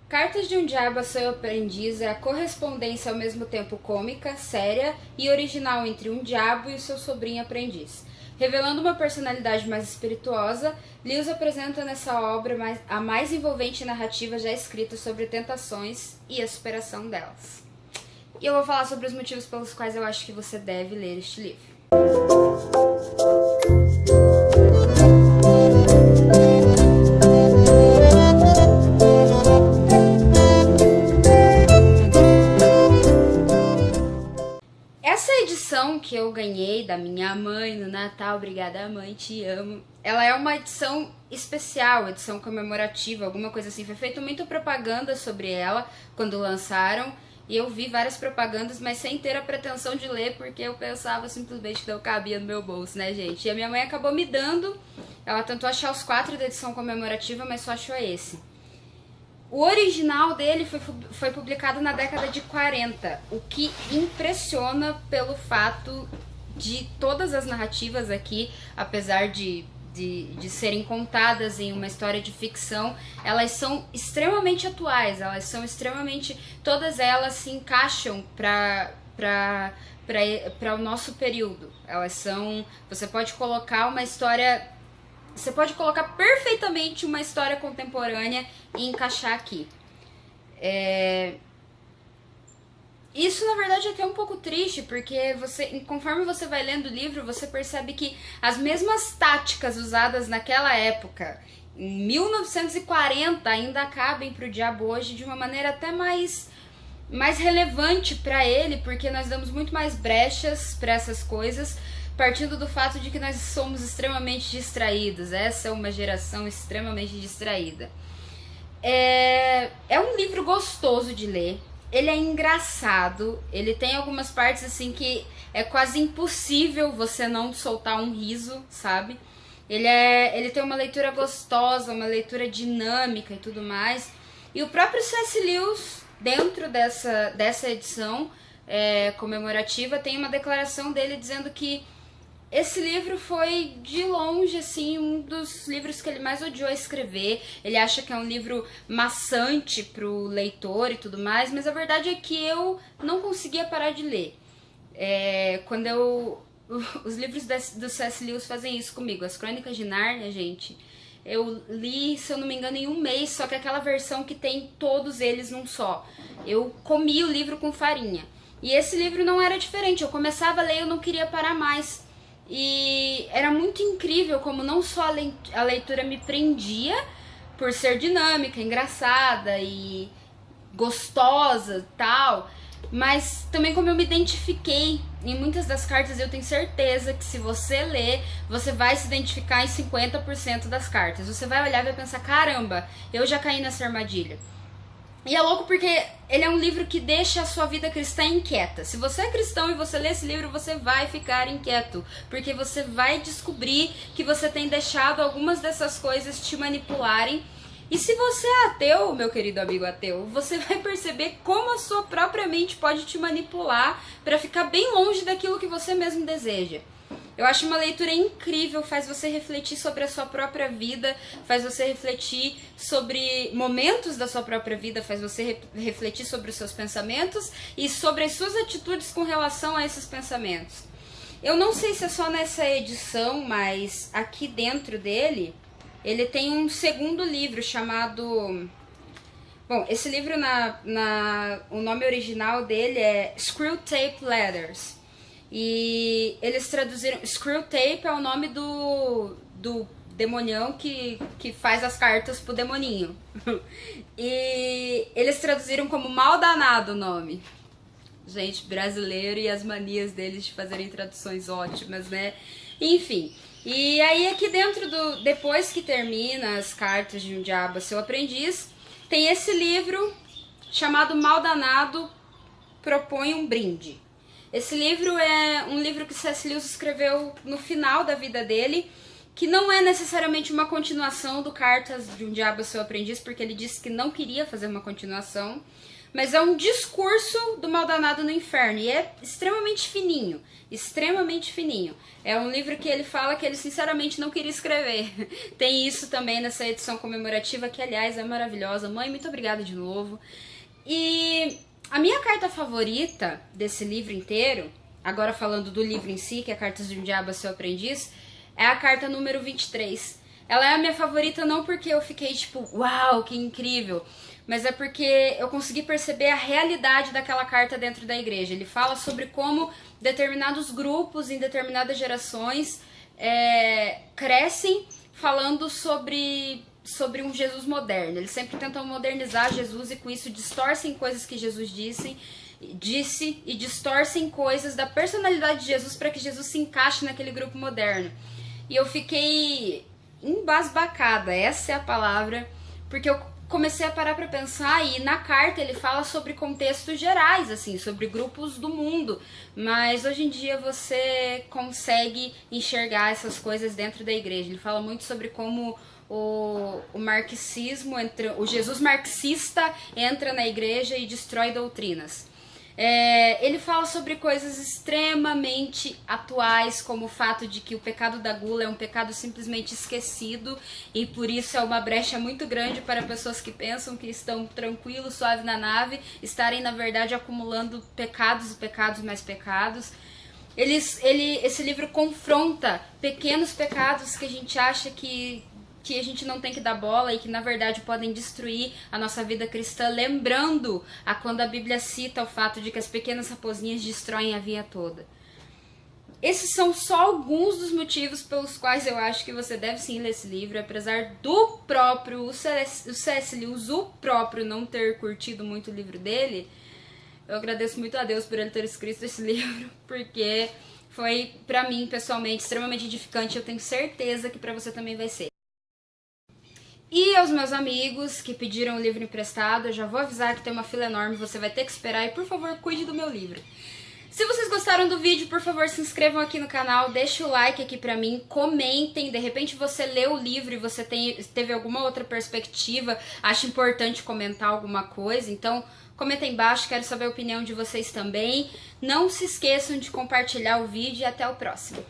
Cartas de um Diabo a Seu Aprendiz é a correspondência ao mesmo tempo cômica, séria e original entre um diabo e o seu sobrinho aprendiz. Revelando uma personalidade mais espirituosa, Lewis apresenta nessa obra a mais envolvente narrativa já escrita sobre tentações e a superação delas. E eu vou falar sobre os motivos pelos quais eu acho que você deve ler este livro. Essa edição que eu ganhei da minha mãe no Natal, obrigada mãe, te amo, ela é uma edição especial, edição comemorativa, alguma coisa assim. Foi feita muita propaganda sobre ela quando lançaram, e eu vi várias propagandas, mas sem ter a pretensão de ler, porque eu pensava simplesmente que não cabia no meu bolso, né, gente? E a minha mãe acabou me dando, ela tentou achar os 4 da edição comemorativa, mas só achou esse. O original dele foi publicado na década de 40, o que impressiona pelo fato de todas as narrativas aqui, apesar de serem contadas em uma história de ficção, elas são extremamente atuais, elas são extremamente... Todas elas se encaixam para o nosso período. Elas são... Você pode colocar uma história... Você pode colocar perfeitamente uma história contemporânea e encaixar aqui. Isso, na verdade, é até um pouco triste, porque conforme você vai lendo o livro, você percebe que as mesmas táticas usadas naquela época, em 1940, ainda cabem para o diabo hoje de uma maneira até mais relevante para ele, porque nós damos muito mais brechas para essas coisas, partindo do fato de que nós somos extremamente distraídos. Essa é uma geração extremamente distraída. É um livro gostoso de ler. Ele é engraçado. Ele tem algumas partes assim que é quase impossível você não soltar um riso, sabe? Ele tem uma leitura gostosa, uma leitura dinâmica e tudo mais. E o próprio C.S. Lewis, dentro dessa edição comemorativa, tem uma declaração dele dizendo que esse livro foi, de longe, assim, um dos livros que ele mais odiou escrever. Ele acha que é um livro maçante pro leitor e tudo mais, mas a verdade é que eu não conseguia parar de ler. Os livros do C.S. Lewis fazem isso comigo. As Crônicas de Nárnia, gente, eu li, se eu não me engano, em um mês, só que aquela versão que tem todos eles num só. Eu comi o livro com farinha. E esse livro não era diferente. Eu começava a ler e eu não queria parar mais. E era muito incrível como não só a leitura me prendia por ser dinâmica, engraçada e gostosa e tal, mas também como eu me identifiquei em muitas das cartas. Eu tenho certeza que se você ler, você vai se identificar em 50% das cartas. Você vai olhar e vai pensar, caramba, eu já caí nessa armadilha. E é louco porque ele é um livro que deixa a sua vida cristã inquieta. Se você é cristão e você lê esse livro, você vai ficar inquieto, porque você vai descobrir que você tem deixado algumas dessas coisas te manipularem. E se você é ateu, meu querido amigo ateu, você vai perceber como a sua própria mente pode te manipular para ficar bem longe daquilo que você mesmo deseja. Eu acho uma leitura incrível, faz você refletir sobre a sua própria vida, faz você refletir sobre momentos da sua própria vida, faz você refletir sobre os seus pensamentos e sobre as suas atitudes com relação a esses pensamentos. Eu não sei se é só nessa edição, mas aqui dentro dele, ele tem um segundo livro chamado... Bom, esse livro, o nome original dele é Screwtape Letters. E eles traduziram... Screwtape é o nome do demonião que faz as cartas pro demoninho. E eles traduziram como Mal Danado o nome. Gente, brasileiro e as manias deles de fazerem traduções ótimas, né? Enfim. E aí aqui dentro depois que termina as Cartas de um Diabo a Seu Aprendiz, tem esse livro chamado Mal Danado Propõe um Brinde. Esse livro é um livro que C.S. Lewis escreveu no final da vida dele, que não é necessariamente uma continuação do Cartas de um Diabo a Seu Aprendiz, porque ele disse que não queria fazer uma continuação, mas é um discurso do mal danado no inferno, e é extremamente fininho, extremamente fininho. É um livro que ele fala que ele sinceramente não queria escrever. Tem isso também nessa edição comemorativa, que aliás é maravilhosa. Mãe, muito obrigada de novo. E a minha carta favorita desse livro inteiro, agora falando do livro em si, que é Cartas de um Diabo a Seu Aprendiz, é a carta número 23. Ela é a minha favorita não porque eu fiquei tipo, uau, que incrível, mas é porque eu consegui perceber a realidade daquela carta dentro da igreja. Ele fala sobre como determinados grupos em determinadas gerações crescem falando sobre um Jesus moderno. Eles sempre tentam modernizar Jesus e com isso distorcem coisas que Jesus disse e distorcem coisas da personalidade de Jesus para que Jesus se encaixe naquele grupo moderno. E eu fiquei embasbacada, essa é a palavra, porque eu comecei a parar pra pensar, e na carta ele fala sobre contextos gerais, assim, sobre grupos do mundo, mas hoje em dia você consegue enxergar essas coisas dentro da igreja. Ele fala muito sobre como o marxismo, o Jesus marxista entra na igreja e destrói doutrinas. Ele fala sobre coisas extremamente atuais, como o fato de que o pecado da gula é um pecado simplesmente esquecido e por isso é uma brecha muito grande para pessoas que pensam que estão tranquilos, suave na nave, estarem na verdade acumulando pecados e pecados mais pecados. Esse livro confronta pequenos pecados que a gente acha que a gente não tem que dar bola e que na verdade podem destruir a nossa vida cristã, lembrando a quando a Bíblia cita o fato de que as pequenas raposinhas destroem a vinha toda. Esses são só alguns dos motivos pelos quais eu acho que você deve sim ler esse livro, apesar do próprio, o C.S. Lewis, o próprio, não ter curtido muito o livro dele. Eu agradeço muito a Deus por ele ter escrito esse livro, porque foi, pra mim, pessoalmente, extremamente edificante. Eu tenho certeza que pra você também vai ser. E aos meus amigos que pediram o livro emprestado, eu já vou avisar que tem uma fila enorme, você vai ter que esperar e, por favor, cuide do meu livro. Se vocês gostaram do vídeo, por favor, se inscrevam aqui no canal, deixem o like aqui pra mim, comentem, de repente você leu o livro e você teve alguma outra perspectiva, acha importante comentar alguma coisa, então comenta aí embaixo, quero saber a opinião de vocês também. Não se esqueçam de compartilhar o vídeo e até o próximo.